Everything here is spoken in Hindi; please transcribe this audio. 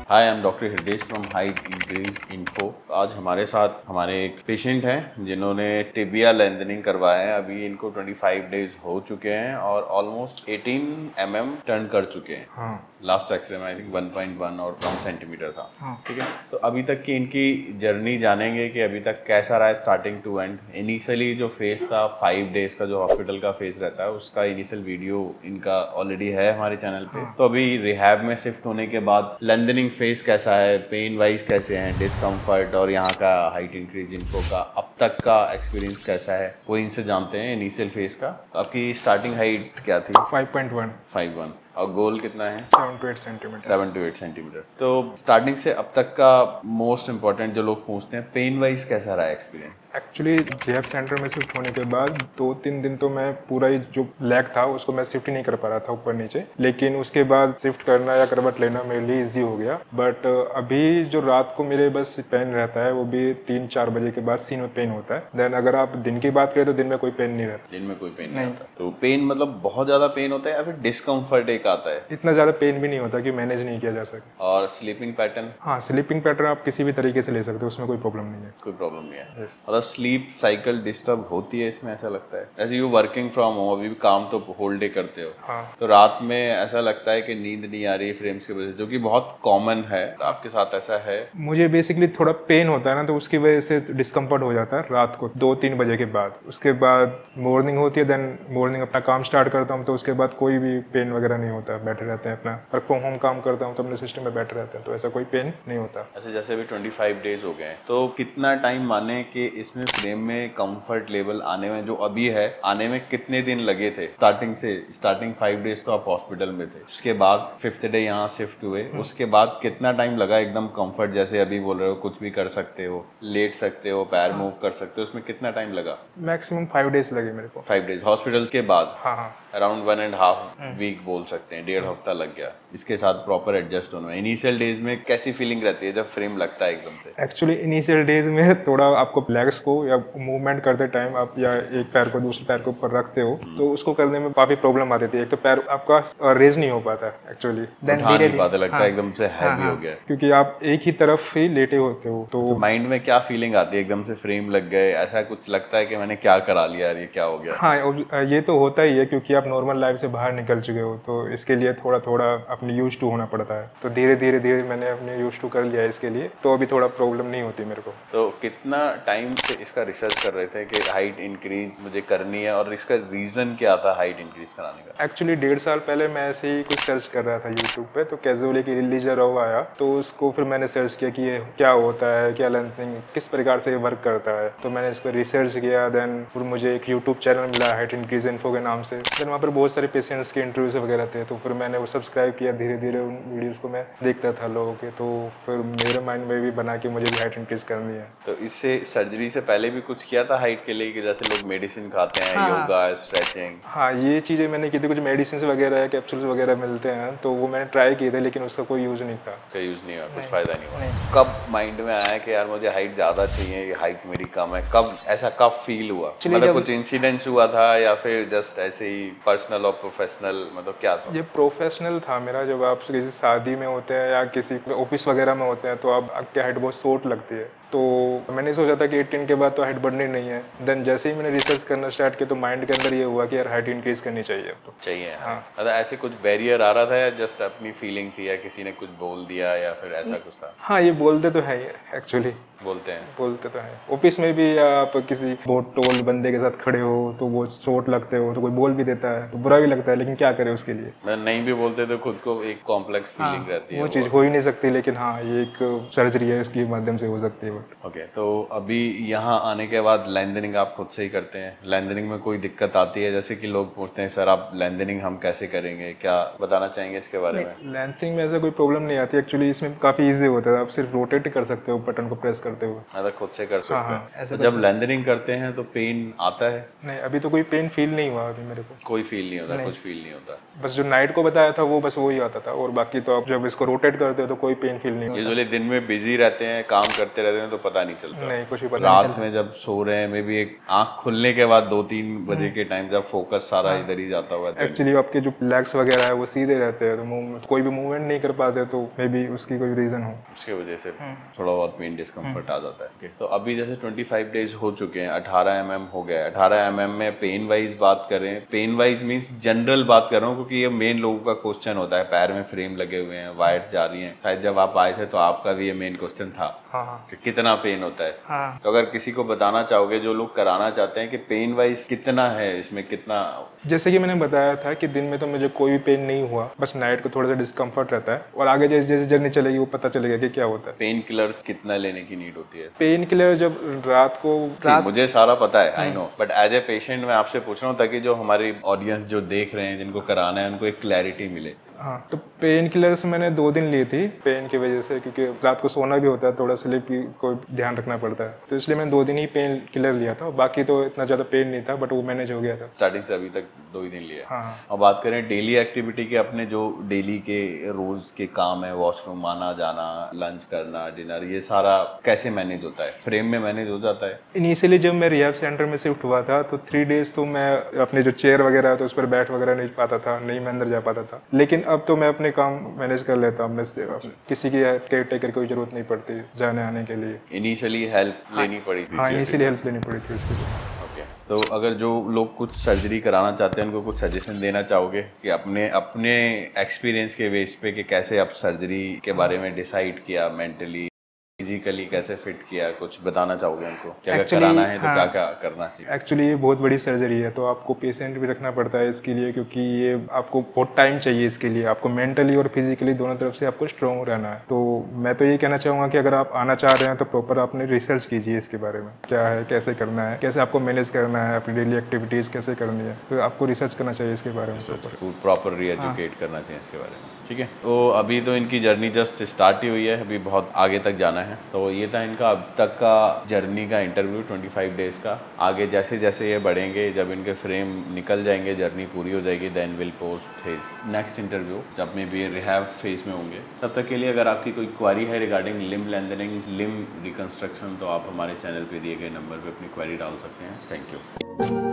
Hi, I am doctor Hridesh from height increase info. आज हमारे साथ हमारे एक पेशेंट हैं जिन्होंने टिबिया लेंथनिंग करवाया है। अभी इनको 25 डेज हो चुके हैं और ऑलमोस्ट 18 टर्न कर चुके हैं। हाँ। लास्ट एक्सरे में आई थिंक 1.1 और 1 सेंटीमीटर था। हाँ। ठीक है, तो अभी तक की इनकी जर्नी जानेंगे कि अभी तक कैसा रहा है स्टार्टिंग टू एंड। इनिशियली जो फेज था 5 डेज का, जो हॉस्पिटल का फेज रहता है, उसका इनिशियल वीडियो इनका ऑलरेडी है हमारे चैनल पे। तो अभी रिहैब में शिफ्ट होने के बाद लेंथनिंग फेज कैसा है, पेन वाइज कैसे हैं, डिस्कम्फर्ट और यहाँ का हाइट इंक्रीज इन्फो का अब तक का एक्सपीरियंस कैसा है, वो इनसे जानते हैं। इनिशियल फेज का आपकी स्टार्टिंग हाइट क्या थी? 5.1। 5'1" और गोल कितना है? 7 to 8 सेंटीमीटर। 7 to 8 centimetre. तो स्टार्टिंग से अब तक का मोस्ट इम्पोर्टेंट जो लोग पूछते हैं, पेन वाइज कैसा रहा एक्सपीरियंस? एक्चुअली रिहैब सेंटर में शिफ्ट होने के बाद 2-3 दिन तो मैं पूरा ही जो लेग था उसको मैं शिफ्ट ही नहीं कर पा रहा था ऊपर नीचे, लेकिन उसके बाद शिफ्ट करना या करवट लेना मेरे लिए ईजी हो गया। बट अभी जो रात को मेरे बस पेन रहता है वो भी 3-4 बजे के बाद सीन में पेन होता है। देन अगर आप दिन की बात करें तो दिन में कोई पेन नहीं रहता। दिन में कोई पेन नहीं आता? तो पेन मतलब बहुत ज्यादा पेन होता है या फिर डिस्कम्फर्ट एक आता है? इतना ज्यादा पेन भी नहीं होता कि मैनेज नहीं किया जा सके। और स्लीपिंग पैटर्न? हाँ, स्लीपिंग पैटर्न आप किसी भी तरीके से ले सकते हो, उसमें कोई प्रॉब्लम नहीं है। कोई प्रॉब्लम नहीं है। Yes. मतलब स्लीप साइकिल डिस्टर्ब होती है इसमें, ऐसा लगता है? ऐसे यू वर्किंग फ्रॉम होम, अभी भी काम तो होल डे करते हो। हाँ। तो रात में ऐसा लगता है कि नींद नहीं आ रही फ्रेम्स की वजह से, जो कि बहुत कॉमन है। आपके साथ ऐसा है? मुझे बेसिकली थोड़ा पेन होता है ना, तो उसकी वजह से डिस्कम्फर्ट हो जाता है रात को 2-3 बजे के बाद। उसके बाद मॉर्निंग होती है, देन मॉर्निंग अपना काम स्टार्ट करता हूँ, तो उसके बाद कोई भी पेन वगैरह नहीं होता, बैठे रहते हैं अपना वर्क फ्रॉम होम काम करता हूँ तो अपने सिस्टम में बैठे रहते हैं, तो ऐसा कोई पेन नहीं होता। ऐसे जैसे अभी 25 डेज हो गए हैं, तो कितना टाइम माने कि इसमें फ्रेम में कंफर्ट लेवल आने में, जो अभी है, आने में कितने दिन लगे थे स्टार्टिंग से? स्टार्टिंग 5 डेज तो आप हॉस्पिटल में थे, उसके बाद 5th डे यहाँ शिफ्ट हुए, उसके बाद कितना टाइम लगा एकदम कंफर्ट? जैसे अभी बोल रहे हो कुछ भी कर सकते हो, लेट सकते हो, पैर मूव कर सकते हो, उसमें कितना टाइम लगा? मैक्सिमम 5 डेज लगे मेरे को। 5 डेज हॉस्पिटल के बाद? हाँ। अराउंड 1.5 वीक बोल सकते हैं, 1.5 हफ्ता लग गया इसके साथ प्रॉपर एडजस्ट होने में। इनिशियल डेज में कैसी फीलिंग रहती है जब फ्रेम लगता है एकदम से? एक्चुअली इनिशियल डेज में थोड़ा आपको लेग्स को या मूवमेंट करते टाइम आप या एक पैर को दूसरे पैर के ऊपर रखते हो तो उसको करने में काफी प्रॉब्लम आती थी। एक तो पैर आपका रेज नहीं हो पाता एक्चुअली, उठा नहीं पाते, लगता है एकदम से हैवी हो गया, क्योंकि आप एक ही तरफ ही लेटे होते हो। तो माइंड में क्या फीलिंग आती है एकदम से फ्रेम लग गए? ऐसा कुछ लगता है कि मैंने क्या करा लिया यार, ये क्या हो गया? हाँ, ये तो होता ही है क्योंकि आप नॉर्मल लाइफ से बाहर निकल चुके हो, तो इसके लिए थोड़ा थोड़ा अपने यूज टू होना पड़ता है। तो धीरे धीरे मैंने अपने यूज टू कर लिया है इसके लिए, तो अभी थोड़ा प्रॉब्लम नहीं होती मेरे को। तो कितना टाइम से इसका रिसर्च कर रहे थे कि हाइट इंक्रीज मुझे करनी है, और इसका रीजन क्या था हाइट इंक्रीज कराने का? एक्चुअली 1.5 साल पहले मैं ऐसे ही कुछ सर्च कर रहा था यूट्यूब पे, तो कैजुअली की रिलीजर रव आया, तो उसको फिर मैंने सर्च किया कि ये क्या होता है, क्या लेंथनिंग किस प्रकार से ये वर्क करता है। तो मैंने इस पर रिसर्च किया, देन फिर मुझे एक यूट्यूब चैनल मिला हाइट इंक्रीज इन्फो के नाम से। देन वहाँ पर बहुत सारे पेशेंट्स के इंटरव्यूज वगैरह थे, तो फिर मैंने वो सब्सक्राइब किया। धीरे धीरे उन वीडियोज़ को मैं देखता था लोगों के, तो फिर मेरे माइंड में भी बना कि मुझे भी हाइट इंक्रीज करनी है। तो इससे सर्जरी से पहले भी कुछ किया था हाइट के लिए, कि जैसे लोग मेडिसिन खाते हैं, योगा, स्ट्रेचिंग? हाँ, ये चीज़ें मैंने की थी। कुछ मेडिसिन वगैरह कैप्सूल्स वगैरह मिलते हैं, तो वो मैंने ट्राई किए थे, लेकिन उसका कोई यूज़ नहीं था। उसका यूज़ नहीं हुआ, कुछ फायदा नहीं हुआ। कब माइंड में आया कि यार मुझे हाइट ज़्यादा चाहिए, ये हाइट मेरी कम है? कब ऐसा कब फील हुआ? मतलब कुछ इंसिडेंट्स हुआ था या फिर जस्ट ऐसे ही पर्सनल और प्रोफेशनल, मतलब क्या था? ये प्रोफेशनल था मेरा। जब आप किसी शादी में होते हैं या किसी ऑफिस वगैरह में होते हैं तो आपकी हाइट बहुत शॉर्ट लगती है, तो मैंने सोचा था कि 18 के बाद तो हाइट बढ़नी नहीं है। देन जैसे ही मैंने रिसर्च करना स्टार्ट किया तो माइंड के अंदर ये हुआ कि यार हाइट इंक्रीज करनी चाहिए। तो चाहिए। हाँ। मतलब ऐसे कुछ बैरियर आ रहा था या जस्ट अपनी फीलिंग थी, या किसी ने कुछ बोल दिया, या फिर ऐसा कुछ था? हाँ, ये बोलते तो है एक्चुअली, बोलते तो है। ऑफिस में भी आप किसी बहुत टोल बंदे के साथ खड़े हो तो वो शॉर्ट लगते हो, तो कोई बोल भी देता है तो बुरा भी लगता है, लेकिन क्या करे उसके लिए। नहीं भी बोलते तो खुद को एक कॉम्प्लेक्स फीलिंग रहती है। वो चीज़ हो ही नहीं सकती, लेकिन हाँ, ये एक सर्जरी है, उसके माध्यम से हो सकती है। ओके, तो अभी यहाँ आने के बाद लेंथनिंग आप खुद से ही करते हैं? लेंथनिंग में कोई दिक्कत आती है? जैसे कि लोग पूछते हैं सर आप लेंथनिंग हम कैसे करेंगे, क्या बताना चाहेंगे इसके बारे में? लेंथनिंग में ऐसा कोई प्रॉब्लम नहीं आती एक्चुअली, इसमें काफ़ी ईजी होता है। आप सिर्फ रोटेट ही कर सकते हो बटन को प्रेस करते हुए। मतलब खुद से कर सकते हैं। तो जब लेंथनिंग करते हैं तो पेन आता है? नहीं, अभी तो कोई पेन फील नहीं हुआ अभी मेरे को। कोई फील नहीं होता? कुछ फील नहीं होता? बस जो नाइट को बताया था वो बस वही आता था, और बाकी तो आप जब इसको रोटेट करते हो तो कोई पेन फील नहीं होता। यूजुअली दिन में बिजी रहते हैं, काम करते रहते हैं, हैं तो पता नहीं चलता। नहीं, कुछ भी पता नहीं रात में जब सो रहे हैं, मे बी एक आंख खुलने के बाद 2-3 बजे के टाइम जब फोकस सारा इधर ही जाता हुआ है। एक्चुअली आपके जो लेग्स वगैरह है वो सीधे रहते हैं, तो मूवमेंट कोई भी मूवमेंट नहीं कर पाते, तो मे बी उसकी कोई रीजन हो, उसके वजह से थोड़ा बहुत पेन डिस्कम्फर्ट आ जाता है। Okay, तो अभी जैसे 25 डेज हो चुके हैं, 18 mm हो गया है। 18 mm में पेन वाइज बात करें, पेन वाइज मीन्स जनरल बात कर रहा हूँ, क्योंकि ये मेन लोगों का क्वेश्चन होता है। पैर में फ्रेम लगे हुए हैं, वायर्स जा रही हैं, शायद जब आप आए थे तो आपका भी ये मेन क्वेश्चन था कि कितना पेन होता है। तो अगर किसी को बताना चाहोगे जो लोग कराना चाहते हैं कि पेन वाइज कितना है, इसमें कितना? जैसे कि मैंने बताया था कि दिन में तो मुझे कोई भी पेन नहीं हुआ, बस नाइट को थोड़ा सा डिस्कम्फर्ट रहता है, और आगे जैसे जैसे जर्नी चलेगी वो पता चलेगा कि क्या होता है। पेन किलर कितना लेने की नीड होती है? पेन किलर जब रात को मुझे सारा पता है, I know, but as a patient मैं आपसे पूछ रहा हूँ ताकि जो हमारी ऑडियंस जो देख रहे हैं, जिनको कराना है, उनको एक क्लैरिटी मिले। हाँ, तो पेन किलर्स मैंने 2 दिन ली थी पेन की वजह से, क्योंकि रात को सोना भी होता है, थोड़ा स्लीप को ध्यान रखना पड़ता है, तो इसलिए मैंने 2 दिन ही पेन किलर लिया था। बाकी तो इतना ज़्यादा पेन नहीं था, बट वो मैनेज हो गया था। स्टार्टिंग से अभी तक 2 ही दिन लिए। हाँ। और बात करें डेली एक्टिविटी के, अपने जो डेली के रोज के काम है, वॉशरूम आना जाना, लंच करना, डिनर, ये सारा कैसे मैनेज होता है? फ्रेम में मैनेज हो जाता है? इनिशियली जब मैं रिहैब सेंटर में शिफ्ट हुआ था तो 3 डेज तो मैं अपने जो चेयर वगैरह है तो उस पर बैठ वगैरह नहीं पाता था, नहीं मैं अंदर जा पाता था, लेकिन अब तो मैं अपने काम मैनेज कर लेता हूँ। किसी की केयर टेकर कोई जरूरत नहीं पड़ती जाने आने के लिए। इनिशियली हेल्प लेनी पड़ी थी? हाँ, इनिशियली हेल्प लेनी पड़ी थी उसके लिए। तो अगर जो लोग कुछ सर्जरी कराना चाहते हैं, उनको कुछ सजेशन देना चाहोगे कि अपने अपने एक्सपीरियंस के बेस पे कि कैसे आप सर्जरी के बारे में डिसाइड किया, मेंटली फिजिकली कैसे फिट किया, कुछ बताना चाहोगे उनको कि अगर कराना है तो क्या क्या करना चाहिए? एक्चुअली ये बहुत बड़ी सर्जरी है, तो आपको पेशेंट भी रखना पड़ता है इसके लिए, क्योंकि ये आपको बहुत टाइम चाहिए इसके लिए। आपको मेंटली और फिजिकली दोनों तरफ से आपको स्ट्रॉन्ग रहना है। तो मैं तो ये कहना चाहूँगा कि अगर आप आना चाह रहे हैं तो प्रॉपर आपने रिसर्च कीजिए इसके बारे में, क्या है, कैसे करना है, कैसे आपको मैनेज करना है, अपनी डेली एक्टिविटीज़ कैसे करनी है, तो आपको रिसर्च करना चाहिए इसके बारे में, प्रॉपर री एजुकेट करना चाहिए इसके बारे में। ठीक है, तो अभी तो इनकी जर्नी जस्ट स्टार्ट ही हुई है, अभी बहुत आगे तक जाना है। तो ये था इनका अब तक का जर्नी का इंटरव्यू 25 डेज का। आगे जैसे जैसे ये बढ़ेंगे, जब इनके फ्रेम निकल जाएंगे, जर्नी पूरी हो जाएगी, then will post his next interview, जब में भी रिहैब फेज में होंगे। तब तक के लिए अगर आपकी कोई क्वेरी है regarding limb lengthening, limb reconstruction, तो आप हमारे चैनल पे दिए गए नंबर पे अपनी क्वेरी डाल सकते हैं। Thank you.